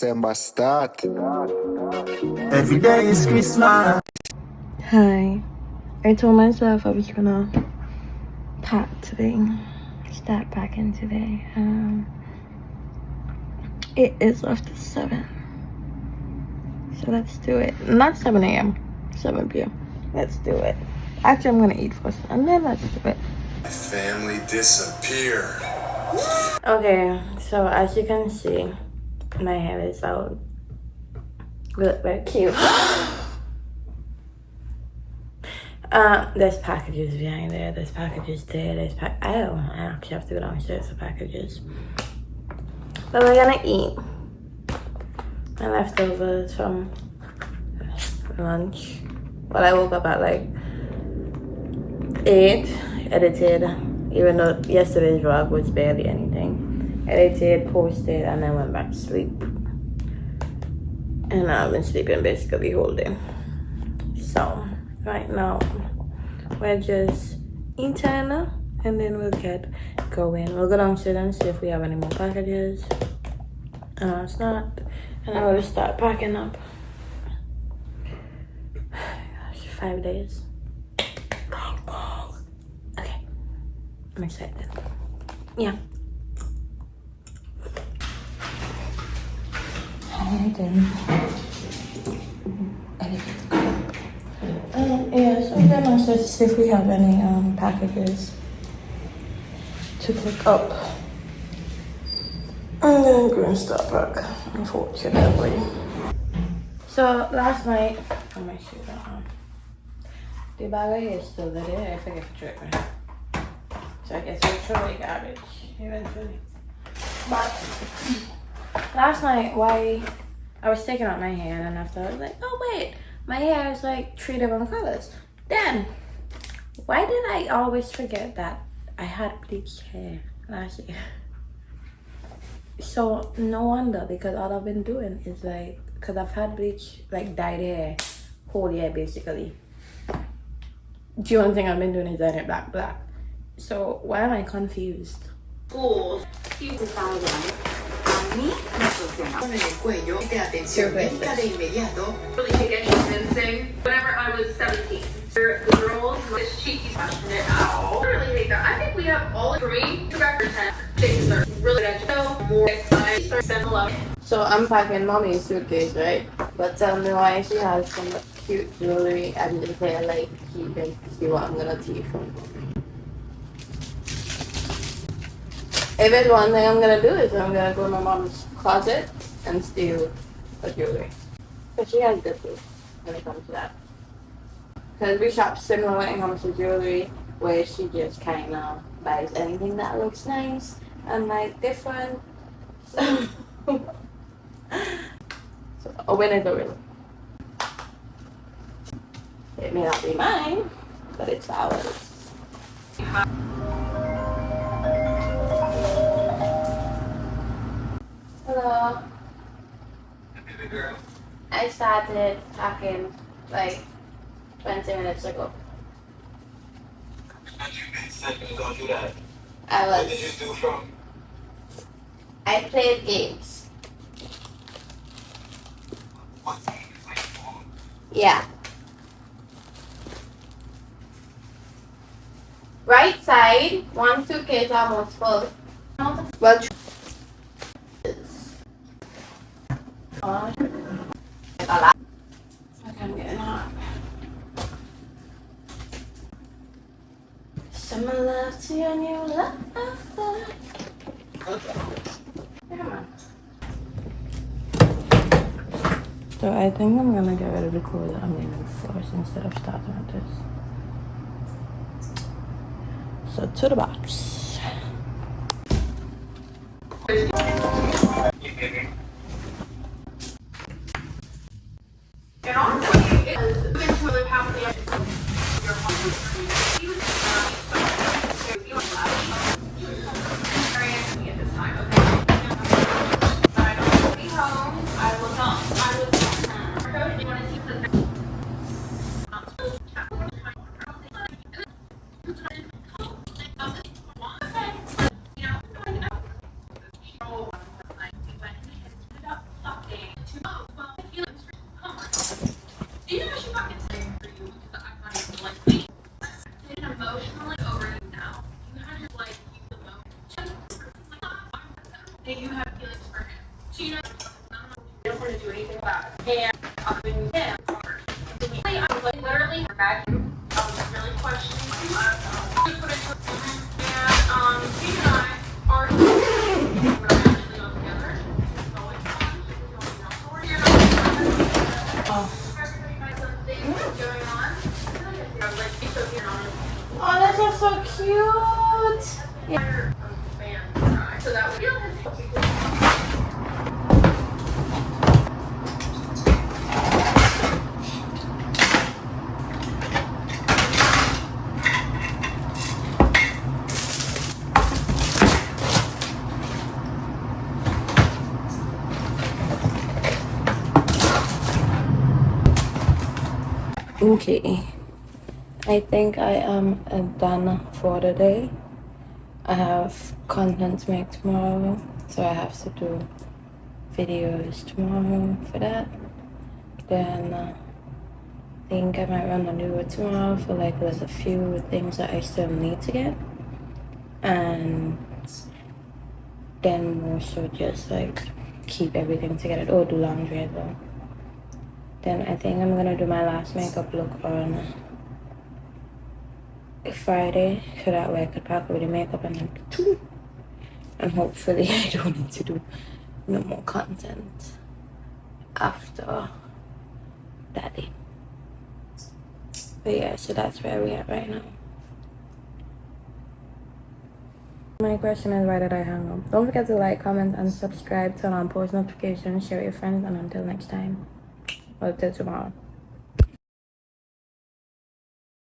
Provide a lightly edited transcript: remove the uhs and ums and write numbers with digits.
December start. Every day is Christmas. Hi. I told myself I was gonna pack today. Start packing today. It is after 7. So let's do it. Not 7 a.m. 7 p.m. Let's do it. Actually, I'm gonna eat first and then let's do it. Family disappear. Okay, so as you can see, my hair is out. We look very cute. There's packages behind there. There's packages there. I actually have to go downstairs for packages. But we're gonna eat. My leftovers from lunch. Well, I woke up at like 8. Edited, even though yesterday's vlog was barely anything. Edited, posted, and then went back to sleep. And I've been sleeping basically the whole day. So right now we're just eating and then we'll get going. We'll go downstairs and see if we have any more packages. It's not. And then we'll start packing up. Gosh, 5 days. Okay. I'm excited. Yeah. Yeah, so we're gonna just see if we have any packages to pick up. And then go and start back, unfortunately. So last night, I'm gonna shoot that on. The bag of hair is still there. I forget to throw it away. So I guess we'll throw away garbage eventually. But last night, why I was taking out my hair, and after I was like, oh wait, my hair is like 3 different colors. Then, why did I always forget that I had bleached hair last year? So no wonder, because all I've been doing is like, because I've had bleach, like dyed hair, whole year basically. The only thing I've been doing is dyeing it black. So why am I confused? Schools, you decided. A mí me funcionó. Con el cuello de atención médica de inmediato. Really take any convincing. Whenever I was 17, the girls were just cheeky smashing it out. I really hate that. I think we have all three records and things are really more exciting. So I'm packing mommy's suitcase, right? But tell me why she has some cute jewelry and the hair like keep and see what I'm gonna teach from. If it's one thing I'm gonna do is I'm gonna go to my mom's closet and steal her jewelry. Because she has good food when it comes to that. Because we shop similar when it comes to jewelry, where she just kind of buys anything that looks nice and like different. So a win is a win. It may not be mine, but it's ours. Hello. I started packing like 20 minutes ago. You said you was gonna do that. What did you do from? I played games. Yeah. Right side, 1 suitcase almost full. Well, I'm getting hot. Similar to your new love. Come on. So I think I'm gonna get rid of the clothes that I'm leaving first instead of starting with this. So to the box. And honestly, it was eventually half the your at this time, okay? I don't be home. I will not. I will not. You want to see the Oh, well, come on. Do you know she fucking saying for you because I'm not even like me? And emotionally over you now. You had to like keep the emotion. And you have feelings for him. So you know you don't want to do anything about it. And I'm doing him hard. I was like literally back. I was really questioning. And Steve and I are when I actually go together. It's always fun. Everybody has something going on. I was like, so being honest. Oh, that's just so cute. Yeah. So that would be Okay, I think I am done for the day. I have content to make tomorrow, so I have to do videos tomorrow for that. Then I think I might run a new one tomorrow for like there's a few things that I still need to get, and then more so just like keep everything together. Oh, do laundry as well. Then I think I'm gonna do my last makeup look on Friday, so that way I could pack away the makeup and then and hopefully I don't need to do no more content after that day. But yeah, so that's where we are right now. My question is, why did I hang up? Don't forget to like, comment, and subscribe, turn on post notifications, share with your friends, and until next time, well, till tomorrow.